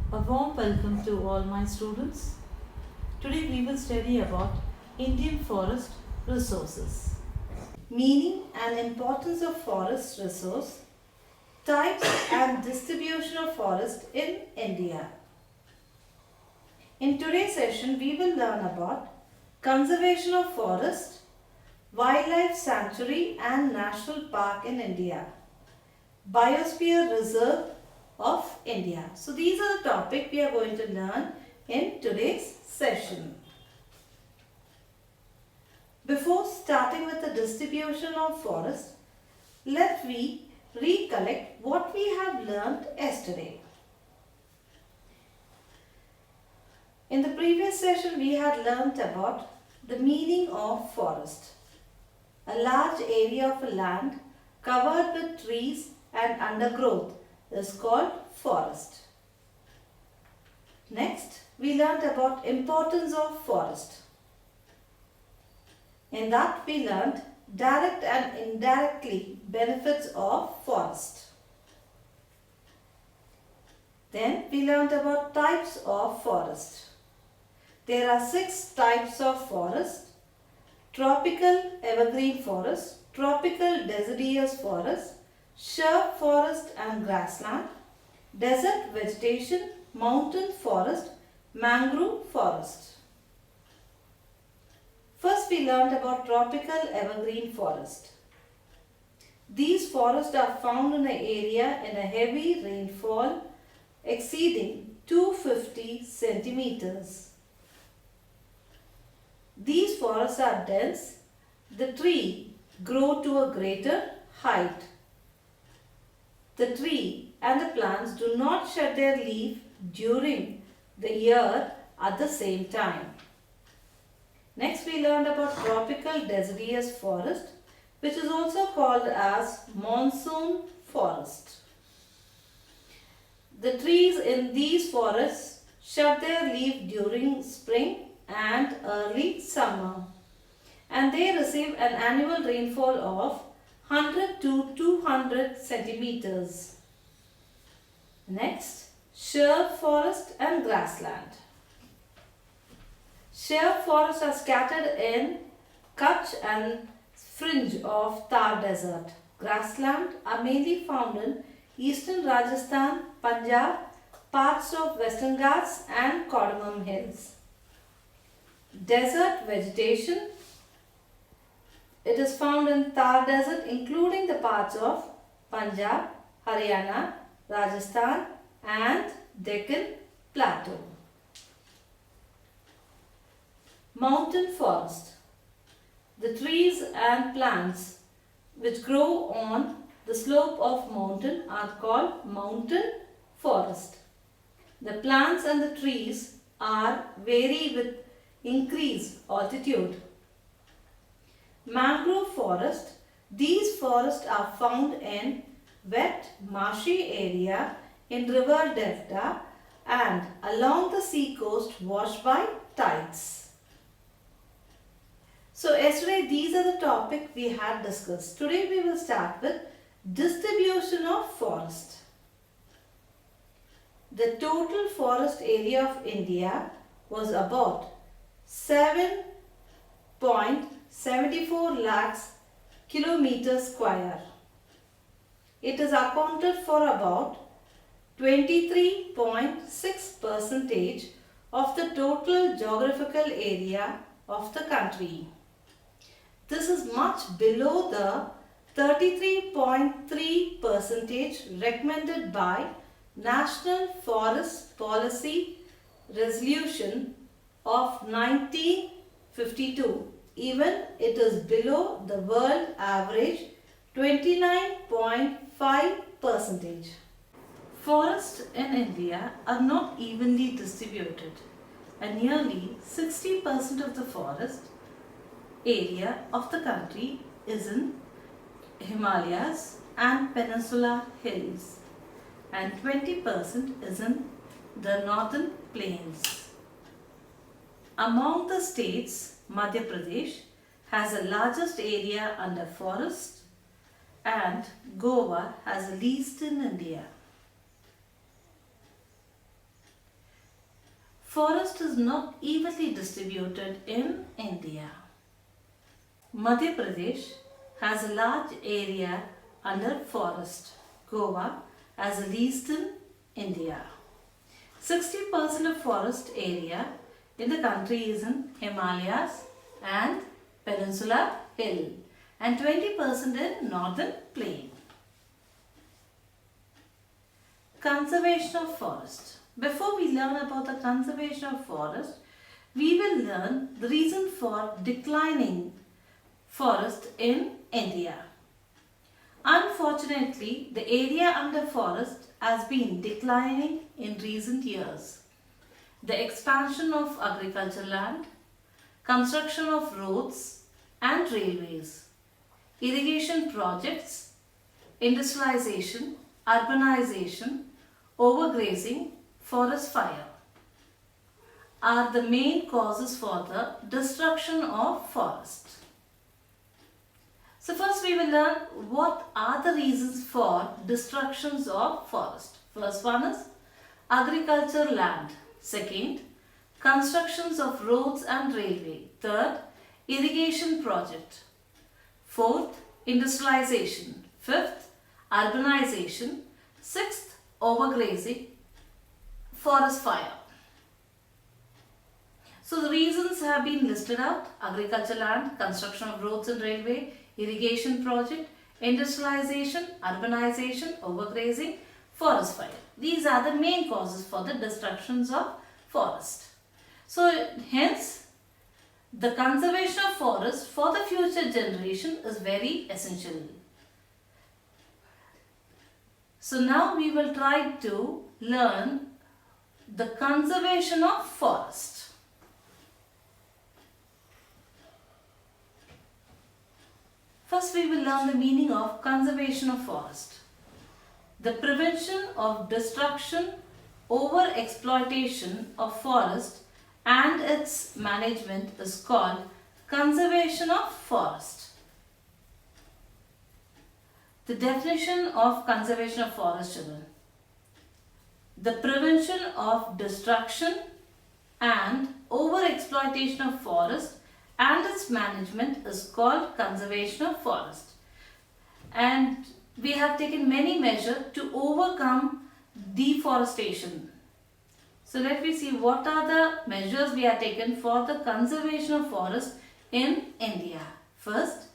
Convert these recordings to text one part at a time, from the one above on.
A warm welcome to all my students. Today we will study about Indian forest resources. Meaning and importance of forest resource, types and distribution of forest in India. In today's session we will learn about conservation of forest, wildlife sanctuary and national park in India, biosphere reserve of India. So these are the topics we are going to learn in today's session. Before starting with the distribution of forest, let me recollect what we have learned yesterday. In the previous session we had learnt about the meaning of forest. A large area of land covered with trees and undergrowth is called forest. Next, we learnt about importance of forest. In that we learnt direct and indirectly benefits of forest. Then we learnt about types of forest. There are 6 types of forest: tropical evergreen forest, tropical deciduous forest, shrub forest and grassland, desert vegetation, mountain forest, mangrove forest. First we learnt about tropical evergreen forest. These forests are found in an area in a heavy rainfall exceeding 250 centimeters. These forests are dense. The tree grow to a greater height. The tree and the plants do not shed their leaf during the year at the same time. Next we learned about tropical deciduous forest, which is also called as monsoon forest. The trees in these forests shed their leaf during spring and early summer, and they receive an annual rainfall of 100 to 200 centimeters. Next, shrub forest and grassland. Shrub forests are scattered in Kutch and fringe of Thar desert. Grassland are mainly found in eastern Rajasthan, Punjab, parts of Western Ghats and Cardamom Hills. Desert vegetation. It is found in Thar desert, including the parts of Punjab, Haryana, Rajasthan and Deccan Plateau. Mountain forest. The trees and plants which grow on the slope of mountain are called mountain forest. The plants and the trees are vary with increased altitude. Mangrove forest. These forests are found in wet, marshy area in river delta and along the sea coast washed by tides. So yesterday these are the topics we had discussed. Today we will start with distribution of forest. The total forest area of India was about 7.74 lakhs kilometers square. It is accounted for about 23.6% of the total geographical area of the country. This is much below the 33.3% recommended by National Forest Policy Resolution of 1952. Even it is below the world average 29.5%. Forests in India are not evenly distributed, and nearly 60% of the forest area of the country is in Himalayas and Peninsula Hills, and 20% is in the northern plains. Among the states, Madhya Pradesh has the largest area under forest and Goa has the least in India. forest is not evenly distributed in India. Madhya Pradesh has a large area under forest. Goa has the least in India. 60% of forest area in the country is in Himalayas and Peninsular Hill and 20% in Northern Plain. Conservation of forest. Before we learn about the conservation of forest, we will learn the reason for declining forest in India. Unfortunately, the area under forest has been declining in recent years. The expansion of agricultural land, construction of roads and railways, irrigation projects, industrialization, urbanization, overgrazing, forest fire are the main causes for the destruction of forest. So first we will learn what are the reasons for destructions of forest. First one is agricultural land. Second, constructions of roads and railway. Third, irrigation project. Fourth, industrialization. Fifth, urbanization. Sixth, overgrazing, forest fire. So the reasons have been listed out: agricultural land, construction of roads and railway, irrigation project, industrialization, urbanization, overgrazing, forest fire. These are the main causes for the destructions of forest. So hence, the conservation of forest for the future generation is very essential. So now we will try to learn the conservation of forest. First we will learn the meaning of conservation of forest. The prevention of destruction, over exploitation of forest and its management is called conservation of forest. The definition of conservation of forest, children. The prevention of destruction and over exploitation of forest and its management is called conservation of forest. And we have taken many measures to overcome deforestation. So let me see what are the measures we have taken for the conservation of forest in India. First,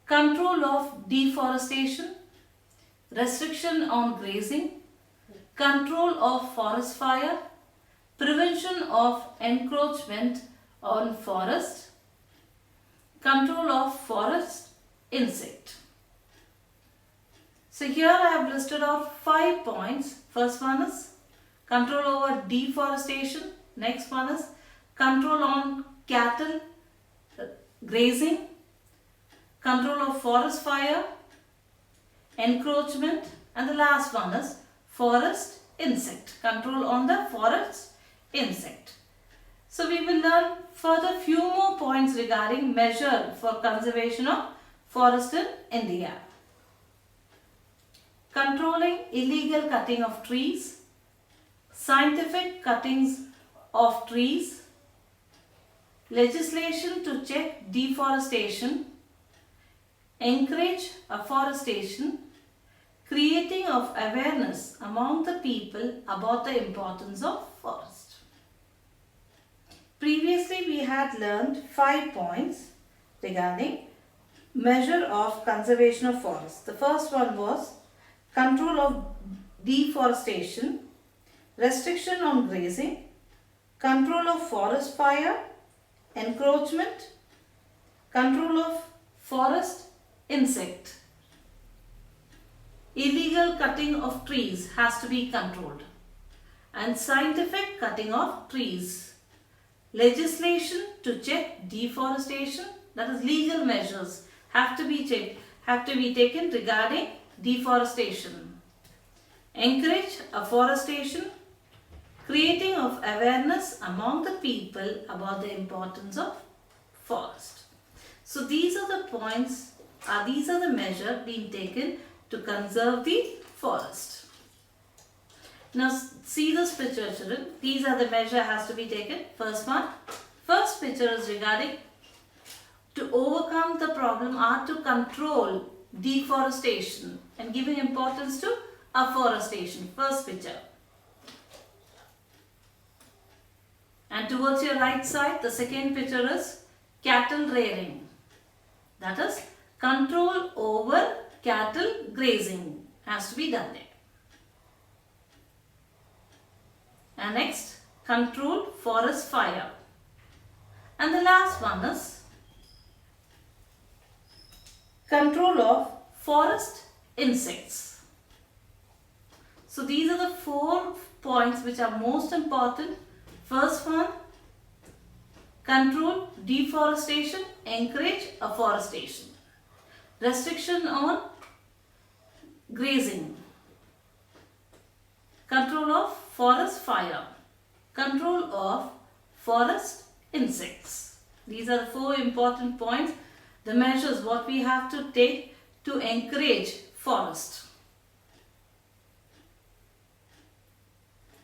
control of deforestation, restriction on grazing, control of forest fire, prevention of encroachment on forest, control of forest insect. So here I have listed out 5 points. First one is control over deforestation. Next one is control on cattle grazing, control of forest fire, encroachment, and the last one is forest insect, control on the forest insect. So we will learn further few more points regarding measure for conservation of forest in India. Controlling illegal cutting of trees, scientific cuttings of trees, legislation to check deforestation, encourage afforestation, creating of awareness among the people about the importance of forest. Previously we had learned 5 points regarding measure of conservation of forest. The first one was control of deforestation, restriction on grazing, control of forest fire, encroachment, control of forest insect. Illegal cutting of trees has to be controlled, and scientific cutting of trees. Legislation to check deforestation, that is legal measures have to be taken regarding deforestation. Encourage afforestation, creating of awareness among the people about the importance of forest. So these are the points, these are the measures being taken to conserve the forest. Now see this picture, children. These are the measure has to be taken. First one. First picture is regarding to overcome the problem or to control deforestation and giving importance to afforestation. First picture. And towards your right side, the second picture is cattle rearing. That is, control over cattle grazing has to be done there. And next, control forest fire. And the last one is control of forest insects. So these are the 4 points which are most important. First one, control deforestation, encourage afforestation. Restriction on grazing. Control of forest fire. Control of forest insects. These are the 4 important points. The measures what we have to take to encourage forest.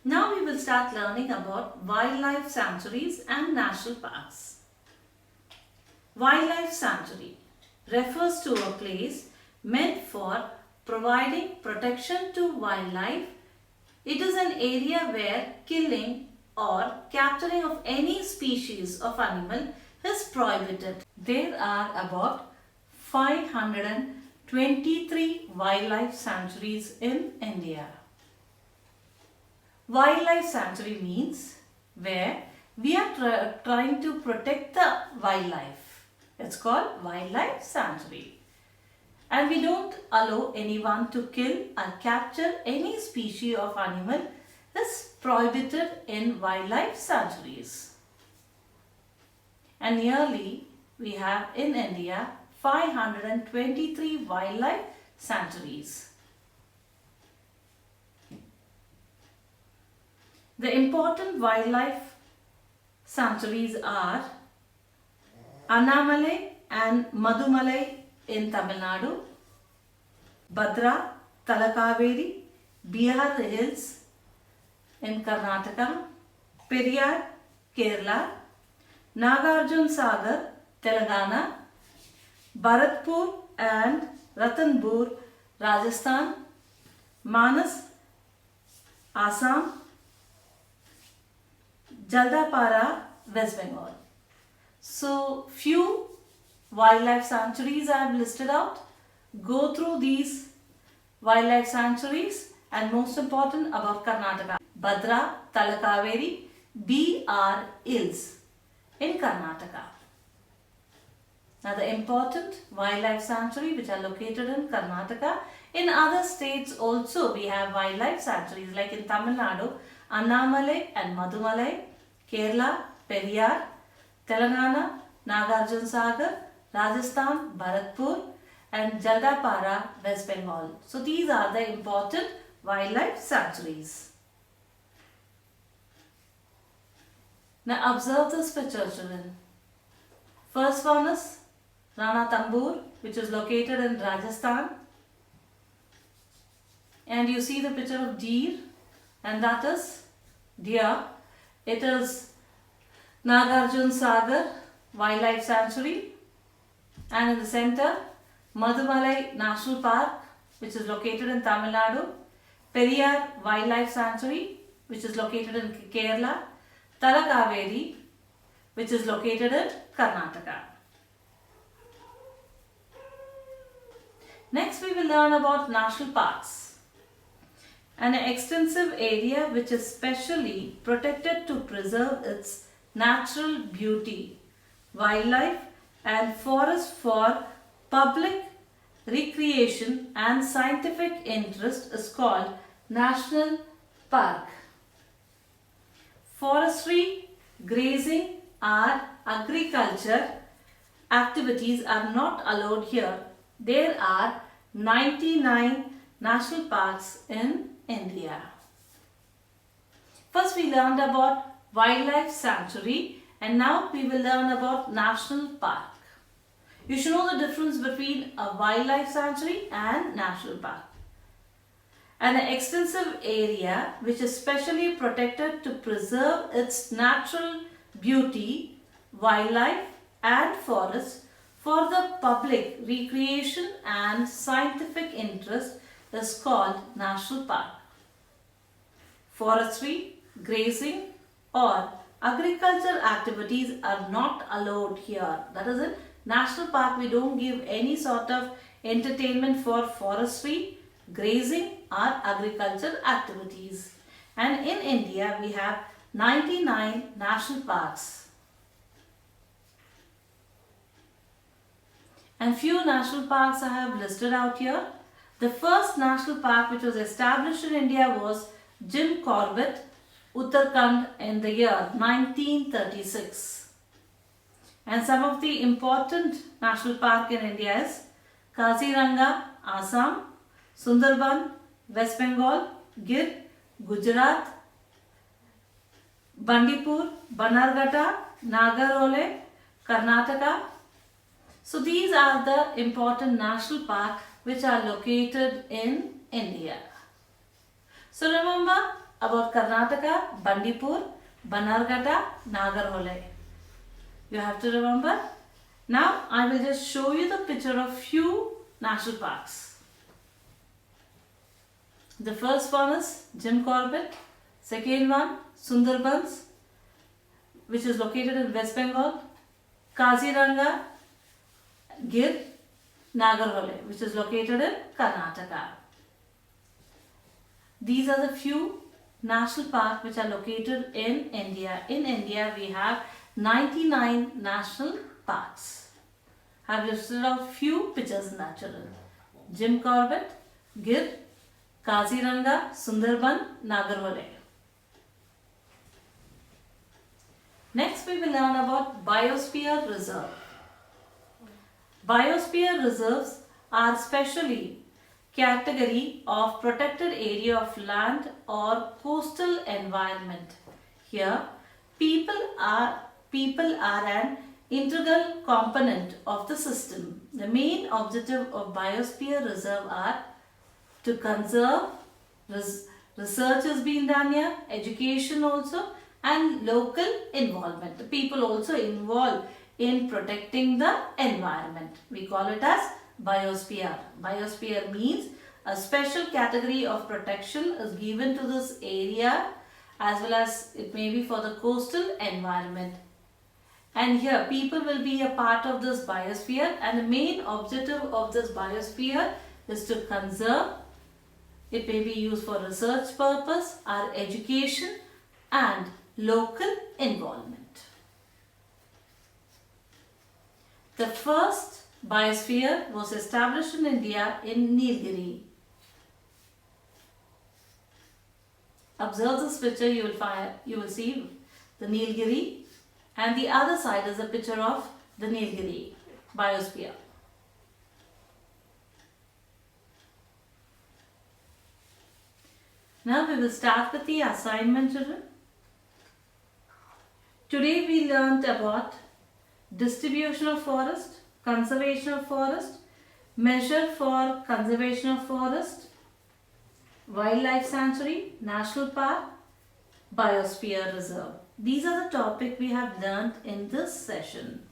Now we will start learning about wildlife sanctuaries and national parks. Wildlife sanctuary refers to a place meant for providing protection to wildlife. It is an area where killing or capturing of any species of animal is prohibited. There are about 523 wildlife sanctuaries in India. Wildlife sanctuary means where we are trying to protect the wildlife. It's called wildlife sanctuary. And we don't allow anyone to kill or capture any species of animal is prohibited in wildlife sanctuaries. And nearly we have in India 523 wildlife sanctuaries. The important wildlife sanctuaries are Annamalai and Madumalai in Tamil Nadu, Bhadra, Talakaveri, Bihar Hills in Karnataka, Periyar, Kerala, Nagarjun Sagar, Telangana, Bharatpur and Ranthambore, Rajasthan, Manas, Assam, Jaldapara, West Bengal. So few wildlife sanctuaries I have listed out. Go through these wildlife sanctuaries and most important about Karnataka. Bhadra, Talakaveri, BR Hills in Karnataka. Now the important wildlife sanctuary which are located in Karnataka. In other states also we have wildlife sanctuaries like in Tamil Nadu, Annamalai and Madumalai, Kerala, Periyar, Telangana, Nagarjun Sagar, Rajasthan, Bharatpur and Jaldapara, West Bengal. So these are the important wildlife sanctuaries. Now observe this picture, children. First one is Ranthambore, which is located in Rajasthan. And you see the picture of deer, and that is deer. It is Nagarjun Sagar Wildlife Sanctuary, and in the center Madumalai National Park, which is located in Tamil Nadu, Periyar Wildlife Sanctuary, which is located in Kerala, Talakaveri, which is located in Karnataka. Next we will learn about national parks. An extensive area which is specially protected to preserve its natural beauty, wildlife and forest for public recreation and scientific interest is called National Park. Forestry, grazing or agriculture activities are not allowed here. There are 99 national parks in India. First we learned about wildlife sanctuary and now we will learn about national park. You should know the difference between a wildlife sanctuary and national park. an extensive area which is specially protected to preserve its natural beauty, wildlife and forests for the public recreation and scientific interest is called National Park. Forestry, grazing or agricultural activities are not allowed here. That is, in National Park we don't give any sort of entertainment for forestry, grazing or agricultural activities. And in India we have 99 national parks. And few national parks I have listed out here. The first national park which was established in India was Jim Corbett, Uttarakhand in the year 1936. And some of the important national park in India is Kaziranga, Assam, Sundarban, West Bengal, Gir, Gujarat, Bandipur, Bannerghatta, Nagarhole, Karnataka. So these are the important national parks which are located in India. So remember about Karnataka, Bandipur, Bannerghatta, Nagarhole. You have to remember. Now I will just show you the picture of few national parks. The first one is Jim Corbett. Second one Sundarbans, which is located in West Bengal. Kaziranga, Gir, Nagarhole, which is located in Karnataka. These are the few national parks which are located in India. In India we have 99 national parks. I have listed out few pictures in that children. Jim Corbett, Gir, Kaziranga, Sundarban, Nagarhole. Next we will learn about Biosphere Reserve. Biosphere reserves are specially category of protected area of land or coastal environment. Here, people are an integral component of the system. The main objective of Biosphere Reserve are to conserve, research is being done here, education also, and local involvement. The people also involved in protecting the environment. We call it as biosphere. Biosphere means a special category of protection is given to this area, as well as it may be for the coastal environment. And here people will be a part of this biosphere, and the main objective of this biosphere is to conserve. It may be used for research purpose or education and local involvement. The first biosphere was established in India in Nilgiri. Observe this picture, you will see the Nilgiri, and the other side is a picture of the Nilgiri biosphere. Now we will start with the assignment, children. Today we learnt about distribution of forest, conservation of forest, measure for conservation of forest, wildlife sanctuary, national park, biosphere reserve. These are the topics we have learnt in this session.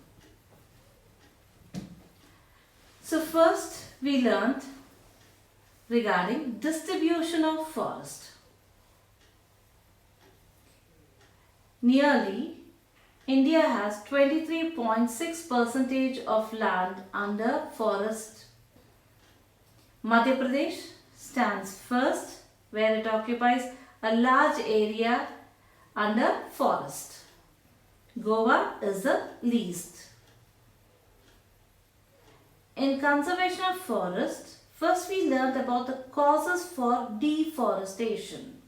So first we learnt regarding distribution of forest. Nearly India has 23.6% of land under forest. Madhya Pradesh stands first, where it occupies a large area under forest. Goa is the least. In conservation of forest, first we learned about the causes for deforestation.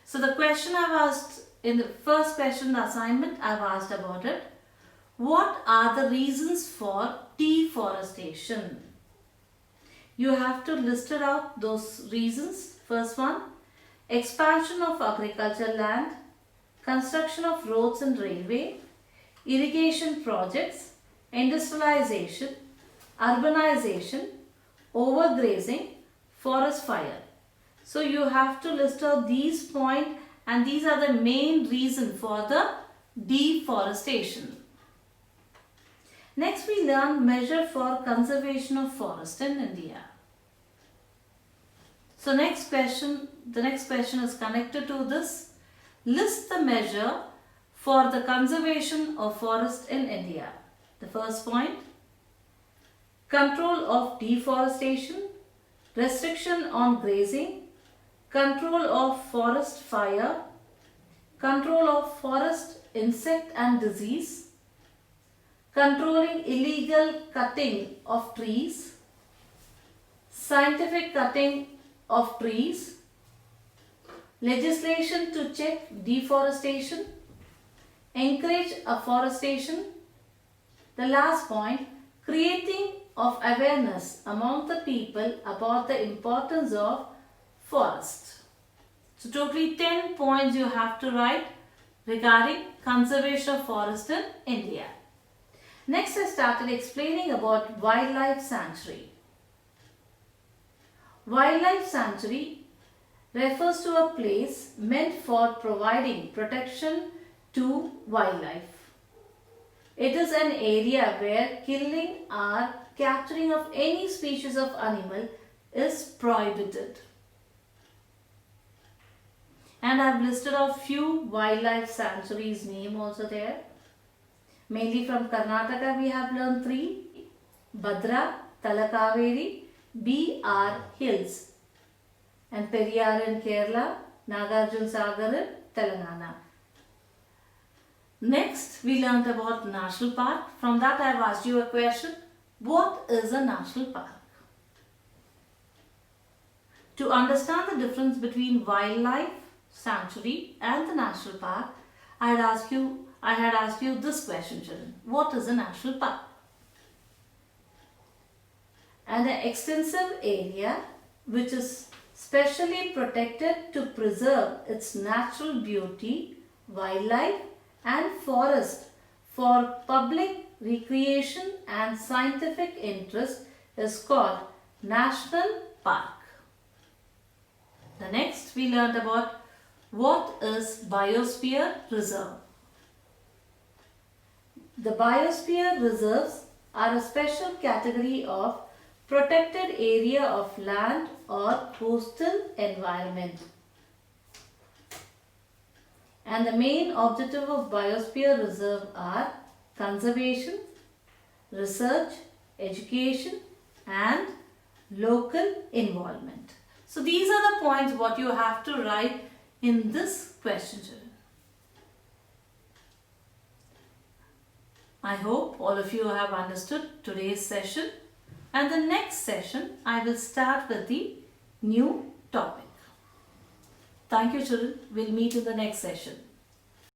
So the question I've asked in the first question, the assignment, I've asked about it. What are the reasons for deforestation? You have to list it out those reasons. First one, expansion of agricultural land, construction of roads and railway, irrigation projects, industrialization, urbanization, overgrazing, forest fire. So you have to list out these points, and these are the main reason for the deforestation. Next we learn measure for conservation of forest in India. So the next question is connected to this. List the measure for the conservation of forest in India. The first point, control of deforestation, restriction on grazing, control of forest fire, control of forest insect and disease, controlling illegal cutting of trees, scientific cutting of trees, legislation to check deforestation, encourage afforestation. The last point, creating of awareness among the people about the importance of forest. So totally 10 points you have to write regarding conservation of forest in India. Next I started explaining about wildlife sanctuary. Wildlife sanctuary refers to a place meant for providing protection to wildlife. It is an area where killing or capturing of any species of animal is prohibited. And I have listed a few wildlife sanctuaries name also there. Mainly from Karnataka we have learned 3. Bhadra, Talakaveri, BR Hills, and Periyar in Kerala, Nagarjuna Sagar in Telangana. Next we learned about national park. From that I have asked you a question. What is a national park? To understand the difference between wildlife sanctuary and the national park, I had asked you this question, children. What is a national park? An extensive area which is specially protected to preserve its natural beauty, wildlife and forest for public recreation and scientific interest is called National Park. The next we learned about what is Biosphere Reserve. The Biosphere Reserves are a special category of protected area of land or coastal environment. And the main objective of Biosphere Reserve are conservation, research, education and local involvement. So these are the points what you have to write in this question, children. I hope all of you have understood today's session, and the next session I will start with the new topic. Thank you, children. We'll meet in the next session.